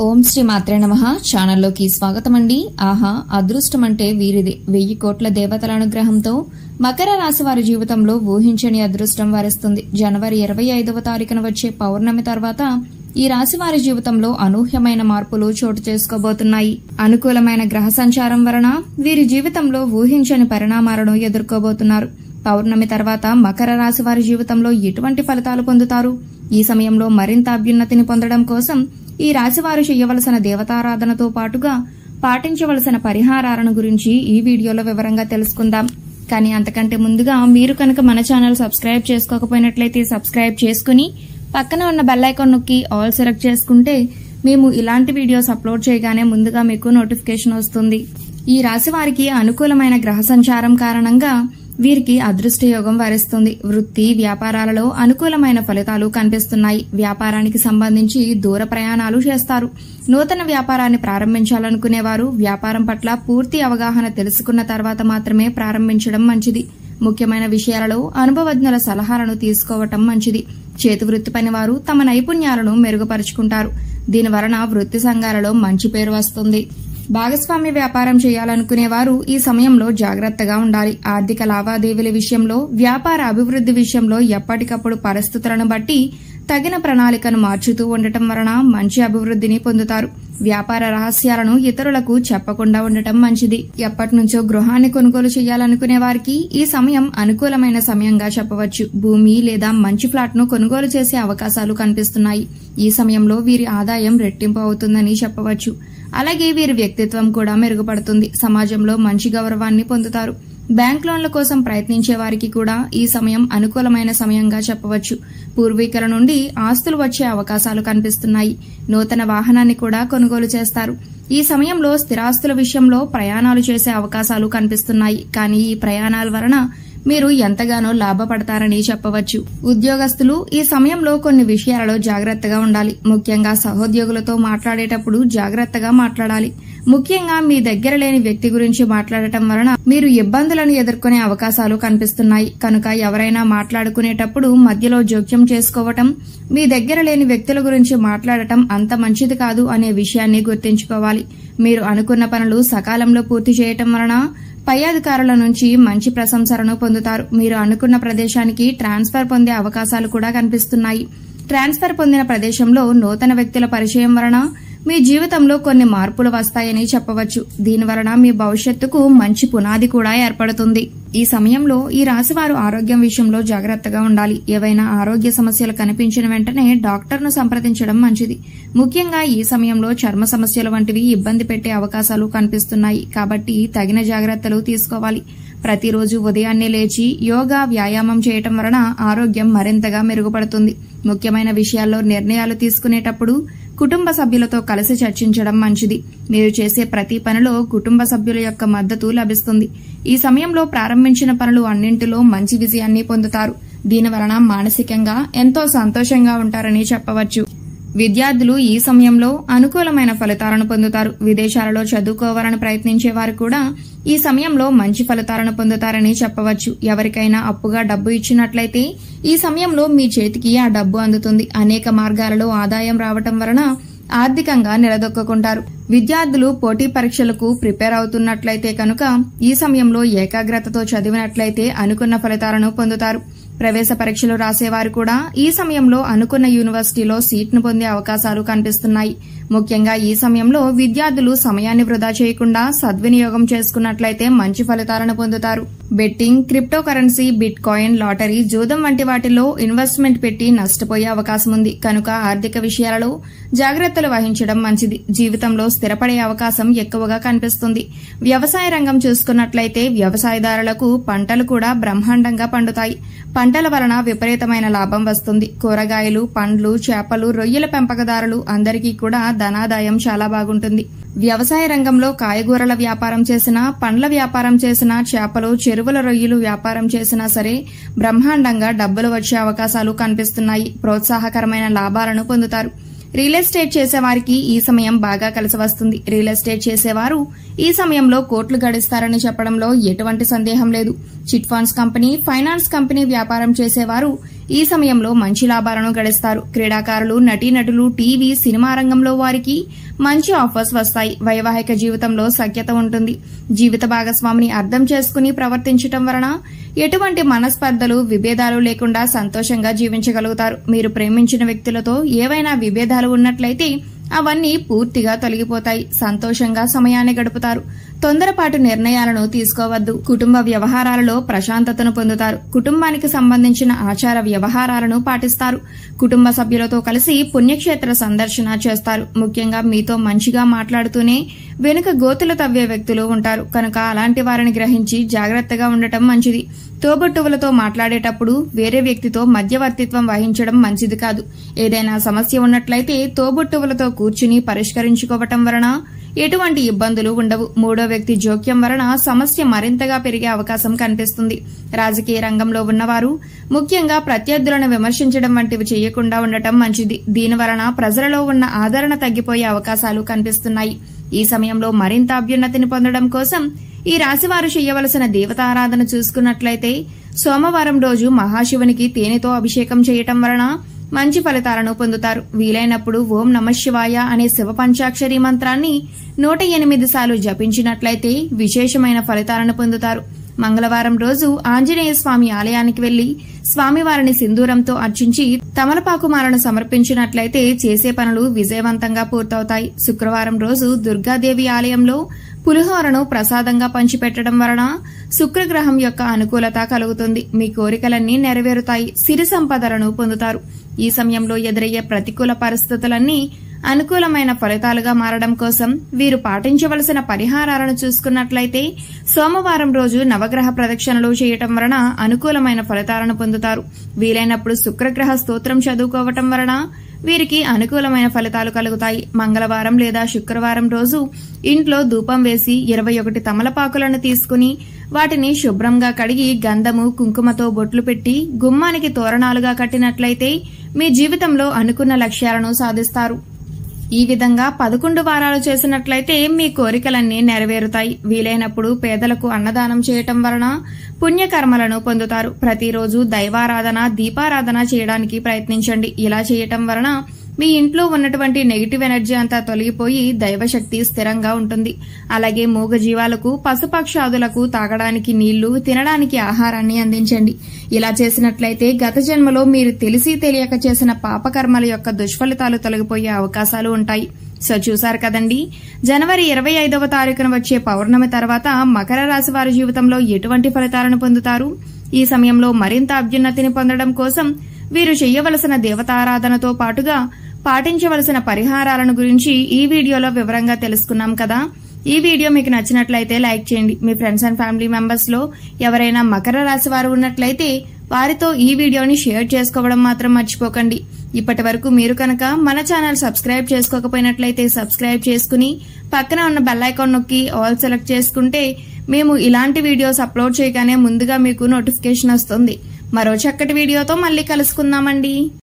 ఓం శ్రీ మాత్రే నమః. ఛానల్లోకి స్వాగతం అండి. ఆహా, అదృష్టం అంటే వీరిది. 1000 కోట్ల దేవతల అనుగ్రహంతో మకర రాశి వారి జీవితంలో ఊహించని అదృష్టం వరిస్తుంది. జనవరి 25వ తారీఖున వచ్చే పౌర్ణమి తర్వాత ఈ రాశి వారి జీవితంలో అనూహ్యమైన మార్పులు చోటు చేసుకోబోతున్నాయి. అనుకూలమైన గ్రహ సంచారం వలన వీరి జీవితంలో ఊహించని పరిణామాలను ఎదుర్కోబోతున్నారు. పౌర్ణమి తర్వాత మకర రాశి వారి జీవితంలో ఎటువంటి ఫలితాలు పొందుతారు? ఈ సమయంలో మరింత అభ్యున్నతిని పొందడం కోసం ఈ రాశివారు చేయవలసిన దేవతారాధనతో పాటుగా పాటించవలసిన పరిహారాలను గురించి ఈ వీడియోలో వివరంగా తెలుసుకుందాం. కానీ అంతకంటే ముందుగా మీరు కనుక మన ఛానల్ సబ్స్క్రైబ్ చేసుకోకపోయినట్లయితే సబ్స్క్రైబ్ చేసుకుని పక్కన ఉన్న బెల్ ఐకాన్ నొక్కి ఆల్ సెలెక్ట్ చేసుకుంటే మేము ఇలాంటి వీడియోస్ అప్లోడ్ చేయగానే ముందుగా మీకు నోటిఫికేషన్ వస్తుంది. ఈ రాశి వారికి అనుకూలమైన గ్రహ సంచారం కారణంగా వీరికి అదృష్ట యోగం వరిస్తుంది. వృత్తి వ్యాపారాలలో అనుకూలమైన ఫలితాలు కనిపిస్తున్నాయి. వ్యాపారానికి సంబంధించి దూర ప్రయాణాలు చేస్తారు. నూతన వ్యాపారాన్ని ప్రారంభించాలనుకునేవారు వ్యాపారం పట్ల పూర్తి అవగాహన తెలుసుకున్న తర్వాత మాత్రమే ప్రారంభించడం మంచిది. ముఖ్యమైన విషయాలలో అనుభవజ్ఞుల సలహాలను తీసుకోవటం మంచిది. చేతి వృత్తి పని వారు తమ నైపుణ్యాలను మెరుగుపరుచుకుంటారు. దీనివలన వృత్తి సంఘాలలో మంచి పేరు వస్తుంది. భాగస్వామ్య వ్యాపారం చేయాలనుకునేవారు ఈ సమయంలో జాగ్రత్తగా ఉండాలి. ఆర్థిక లావాదేవీల విషయంలో, వ్యాపార అభివృద్ధి విషయంలో ఎప్పటికప్పుడు పరిస్థితులను బట్టి తగిన ప్రణాళికను మార్చుతూ ఉండటం వలన మంచి అభివృద్ధిని పొందుతారు. వ్యాపార రహస్యాలను ఇతరులకు చెప్పకుండా ఉండటం మంచిది. ఎప్పటినుంచో గృహాన్ని కొనుగోలు చేయాలనుకునే వారికి ఈ సమయం అనుకూలమైన సమయంగా చెప్పవచ్చు. భూమి లేదా మంచి ఫ్లాట్ ను కొనుగోలు చేసే అవకాశాలు కనిపిస్తున్నాయి. ఈ సమయంలో వీరి ఆదాయం రెట్టింపు అవుతుందని చెప్పవచ్చు. అలాగే వీరి వ్యక్తిత్వం కూడా మెరుగుపడుతుంది. సమాజంలో మంచి గౌరవాన్ని పొందుతారు. బ్యాంక్ లోన్ల కోసం ప్రయత్నించే వారికి కూడా ఈ సమయం అనుకూలమైన సమయంగా చెప్పవచ్చు. పూర్వీకుల నుండి ఆస్తులు వచ్చే అవకాశాలు కనిపిస్తున్నాయి. నూతన వాహనాన్ని కూడా కొనుగోలు చేస్తారు. ఈ సమయంలో స్థిరాస్తుల విషయంలో ప్రయాణాలు చేసే అవకాశాలు కనిపిస్తున్నాయి. కానీ ఈ ప్రయాణాల వలన మీరు ఎంతగానో లాభపడతారని చెప్పవచ్చు. ఉద్యోగస్తులు ఈ సమయంలో కొన్ని విషయాలలో జాగ్రత్తగా ఉండాలి. ముఖ్యంగా సహోద్యోగులతో మాట్లాడేటప్పుడు జాగ్రత్తగా మాట్లాడాలి. ముఖ్యంగా మీ దగ్గర లేని వ్యక్తి గురించి మాట్లాడటం వలన మీరు ఇబ్బందులను ఎదుర్కొనే అవకాశాలు కనిపిస్తున్నాయి. కనుక ఎవరైనా మాట్లాడుకునేటప్పుడు మధ్యలో జోక్యం చేసుకోవటం, మీ దగ్గర లేని వ్యక్తుల గురించి మాట్లాడటం అంత మంచిది కాదు అనే విషయాన్ని గుర్తుంచుకోవాలి. మీరు అనుకున్న పనులు సకాలంలో పూర్తి చేయటం వలన పై అధికారుల నుంచి మంచి ప్రశంసలను పొందుతారు. మీరు అనుకున్న ప్రదేశానికి ట్రాన్స్ఫర్ పొందే అవకాశాలు కూడా కనిపిస్తున్నాయి. ట్రాన్స్ఫర్ పొందిన ప్రదేశంలో నూతన వ్యక్తుల పరిచయం వలన మీ జీవితంలో కొన్ని మార్పులు వస్తాయని చెప్పవచ్చు. దీనివలన మీ భవిష్యత్తుకు మంచి పునాది కూడా ఏర్పడుతుంది. ఈ సమయంలో ఈ రాశివారు ఆరోగ్యం విషయంలో జాగ్రత్తగా ఉండాలి. ఏవైనా ఆరోగ్య సమస్యలు కనిపించిన వెంటనే డాక్టర్ను సంప్రదించడం మంచిది. ముఖ్యంగా ఈ సమయంలో చర్మ సమస్యలు వంటివి ఇబ్బంది పెట్టే అవకాశాలు కనిపిస్తున్నాయి. కాబట్టి తగిన జాగ్రత్తలు తీసుకోవాలి. ప్రతిరోజు ఉదయాన్నే లేచి యోగా వ్యాయామం చేయటం వలన ఆరోగ్యం మరింతగా మెరుగుపడుతుంది. ముఖ్యమైన విషయాల్లో నిర్ణయాలు తీసుకునేటప్పుడు కుటుంబ సభ్యులతో కలిసి చర్చించడం మంచిది. మీరు చేసే ప్రతి పనిలో కుటుంబ సభ్యుల యొక్క మద్దతు లభిస్తుంది. ఈ సమయంలో ప్రారంభించిన పనులు అన్నింటిలో మంచి విజయాన్ని పొందుతారు. దీనివలన మానసికంగా ఎంతో సంతోషంగా ఉంటారని చెప్పవచ్చు. విద్యార్థులు ఈ సమయంలో అనుకూలమైన ఫలితాలను పొందుతారు. విదేశాలలో చదువుకోవాలని ప్రయత్నించే వారు కూడా ఈ సమయంలో మంచి ఫలితాలను పొందుతారని చెప్పవచ్చు. ఎవరికైనా అప్పుగా డబ్బు ఇచ్చినట్లయితే ఈ సమయంలో మీ చేతికి ఆ డబ్బు అందుతుంది. అనేక మార్గాలలో ఆదాయం రావటం వలన ఆర్థికంగా నిలదొక్కుంటారు. విద్యార్థులు పోటీ పరీక్షలకు ప్రిపేర్ అవుతున్నట్లయితే కనుక ఈ సమయంలో ఏకాగ్రతతో చదివినట్లయితే అనుకున్న ఫలితాలను పొందుతారు. ప్రవేశ పరీక్షలు రాసేవారు కూడా ఈ సమయంలో అనుకున్న యూనివర్సిటీలో సీట్ను పొందే అవకాశాలు కనిపిస్తున్నాయి. ముఖ్యంగా ఈ సమయంలో విద్యార్థులు సమయాన్ని వృధా చేయకుండా సద్వినియోగం చేసుకున్నట్లయితే మంచి ఫలితాలను పొందుతారు. Betting, crypto currency, bit coin, lottery, జూదం వంటి వాటిలో ఇన్వెస్ట్మెంట్ పెట్టి నష్టపోయే అవకాశం ఉంది. కనుక ఆర్థిక విషయాలలో జాగ్రత్తలు వహించడం మంచిది. జీవితంలో స్థిరపడే అవకాశం ఎక్కువగా కనిపిస్తుంది. వ్యవసాయ రంగం చూసుకున్నట్లయితే వ్యవసాయదారులకు పంటలు కూడా బ్రహ్మాండంగా పండుతాయి. పంటల వలన విపరీతమైన లాభం వస్తుంది. కూరగాయలు, పండ్లు, చేపలు, రొయ్యల పెంపకదారులు అందరికీ కూడా ధనాదాయం చాలా బాగుంటుంది. వ్యవసాయ రంగంలో కాయగూరల వ్యాపారం చేసినా, పండ్ల వ్యాపారం చేసినా, చేపలు, చెరువుల రొయ్యలు వ్యాపారం చేసినా సరే బ్రహ్మాండంగా డబ్బులు వచ్చే అవకాశాలు కనిపిస్తున్నాయి. ప్రోత్సాహకరమైన లాభాలను పొందుతారు. రియల్ ఎస్టేట్ చేసేవారికి ఈ సమయం బాగా కలిసి వస్తుంది. రియల్ ఎస్టేట్ చేసేవారు ఈ సమయంలో కోట్లు గడిస్తారని చెప్పడంలో ఎటువంటి సందేహం లేదు. Chit funds company, finance company వ్యాపారం చేసేవారు ఈ సమయంలో మంచి లాభాలను గడిస్తారు. క్రీడాకారులు, నటీనటులు, టీవీ, సినిమా రంగంలో వారికి మంచి ఆఫర్స్ వస్తాయి. వైవాహిక జీవితంలో సఖ్యత ఉంటుంది. జీవిత భాగస్వామిని అర్థం చేసుకుని ప్రవర్తించటం వలన ఎటువంటి మనస్పర్ధలు, విభేదాలు లేకుండా సంతోషంగా జీవించగలుగుతారు. మీరు ప్రేమించిన వ్యక్తులతో ఏవైనా విభేదాలు ఉన్నట్లయితే అవన్నీ పూర్తిగా తొలగిపోతాయి. సంతోషంగా సమయాన్ని గడుపుతారు. తొందరపాటు నిర్ణయాలను తీసుకోవద్దు. కుటుంబ వ్యవహారాలలో ప్రశాంతతను పొందుతారు. కుటుంబానికి సంబంధించిన ఆచార వ్యవహారాలను పాటిస్తారు. కుటుంబ సభ్యులతో కలిసి పుణ్యక్షేత్ర సందర్శన చేస్తారు. ముఖ్యంగా మీతో మంచిగా మాట్లాడుతూనే వెనుక గోతులు తవ్వే వ్యక్తులు ఉంటారు కనుక అలాంటి వారిని గ్రహించి జాగ్రత్తగా ఉండటం మంచిది. తోబుట్టువులతో మాట్లాడేటప్పుడు వేరే వ్యక్తితో మధ్యవర్తిత్వం వహించడం మంచిది కాదు. ఏదైనా సమస్య ఉన్నట్లయితే తోబుట్టువులతో కూర్చుని పరిష్కరించుకోవటం వలన ఎటువంటి ఇబ్బందులు ఉండవు. మూడో వ్యక్తి జోక్యం వలన సమస్య మరింతగా పెరిగే అవకాశం కనిపిస్తుంది. రాజకీయ రంగంలో ఉన్నవారు ముఖ్యంగా ప్రత్యర్థులను విమర్శించడం వంటివి చేయకుండా ఉండటం మంచిది. దీనివలన ప్రజలలో ఉన్న ఆదరణ తగ్గిపోయే అవకాశాలు కనిపిస్తున్నాయి. ఈ సమయంలో మరింత అభ్యున్నతిని పొందడం కోసం ఈ రాశివారు చేయవలసిన దేవతారాధన చూసుకున్నట్లయితే సోమవారం రోజు మహాశివునికి తేనెతో అభిషేకం చేయటం వలన మంచి ఫలితాలను పొందుతారు. వీలైనప్పుడు ఓం నమఃశివాయ అనే శివ పంచాక్షరి మంత్రాన్ని 108 సార్లు జపించినట్లయితే విశేషమైన ఫలితాలను పొందుతారు. మంగళవారం రోజు ఆంజనేయ స్వామి ఆలయానికి వెళ్లి స్వామివారిని సింధూరంతో అర్చించి తమలపాకు మాలను సమర్పించినట్లయితే చేసే పనులు విజయవంతంగా పూర్తవుతాయి. శుక్రవారం రోజు దుర్గాదేవి ఆలయంలో పులిహోరను ప్రసాదంగా పంచిపెట్టడం వలన శుక్రగ్రహం యొక్క అనుకూలత కలుగుతుంది. మీ కోరికలన్నీ నెరవేరుతాయి. సిరి సంపదలను పొందుతారు. ఈ సమయంలో ఎదురయ్యే ప్రతికూల పరిస్థితులన్నీ అనుకూలమైన ఫలితాలుగా మారడం కోసం వీరు పాటించవలసిన పరిహారాలను చూసుకున్నట్లయితే సోమవారం రోజు నవగ్రహ ప్రదక్షిణలు చేయటం వలన అనుకూలమైన ఫలితాలను పొందుతారు. వీలైనప్పుడు శుక్రగ్రహ స్తోత్రం చదువుకోవటం వలన వీరికి అనుకూలమైన ఫలితాలు కలుగుతాయి. మంగళవారం లేదా శుక్రవారం రోజు ఇంట్లో ధూపం వేసి 21 తమలపాకులను తీసుకుని వాటిని శుభ్రంగా కడిగి గంధము, కుంకుమతో బొట్లు పెట్టి గుమ్మానికి తోరణాలుగా కట్టినట్లయితే మీ జీవితంలో అనుకున్న లక్ష్యాలను సాధిస్తారు. ఈ విధంగా 11 వారాలు చేసినట్లయితే మీ కోరికలన్నీ నెరవేరుతాయి. వీలైనప్పుడు పేదలకు అన్నదానం చేయటం వలన పుణ్యకర్మలను పొందుతారు. ప్రతిరోజు దైవారాధన, దీపారాధన చేయడానికి ప్రయత్నించండి. ఇలా చేయటం వలన మీ ఇంట్లో ఉన్నటువంటి నెగిటివ్ ఎనర్జీ అంతా తొలగిపోయి దైవశక్తి స్థిరంగా ఉంటుంది. అలాగే మూగజీవాలకు, పశుపక్షాదులకు తాగడానికి నీళ్లు, తినడానికి ఆహారాన్ని అందించండి. ఇలా చేసినట్లయితే గత జన్మలో మీరు తెలిసి తెలియక చేసిన పాపకర్మల యొక్క దుష్ఫలితాలు తొలగిపోయే అవకాశాలు ఉంటాయి. సో చూశారు కదండి, జనవరి 25వ తారీఖున వచ్చే పౌర్ణమి తర్వాత మకర రాశి వారి జీవితంలో ఎటువంటి ఫలితాలను పొందుతారు. ఈ సమయంలో మరింత అభ్యున్నతిని పొందడం కోసం వీరు చేయవలసిన దేవతారాధనతో పాటుగా పాటించవలసిన పరిహారాలను గురించి ఈ వీడియోలో వివరంగా తెలుసుకున్నాం కదా. ఈ వీడియో మీకు నచ్చినట్లయితే లైక్ చేయండి. మీ ఫ్రెండ్స్ అండ్ ఫ్యామిలీ మెంబర్స్ లో ఎవరైనా మకర రాశి వారు ఉన్నట్లయితే వారితో ఈ వీడియోని షేర్ చేసుకోవడం మాత్రం మర్చిపోకండి. ఇప్పటి వరకు మీరు కనుక మన ఛానల్ సబ్స్క్రైబ్ చేసుకోకపోయినట్లయితే సబ్స్క్రైబ్ చేసుకుని పక్కన ఉన్న బెల్ ఐకాన్ నొక్కి ఆల్ సెలెక్ట్ చేసుకుంటే మేము ఇలాంటి వీడియోస్ అప్లోడ్ చేయగానే ముందుగా మీకు నోటిఫికేషన్ వస్తుంది. మరో చక్కటి వీడియోతో మళ్ళీ కలుసుకుందామండి.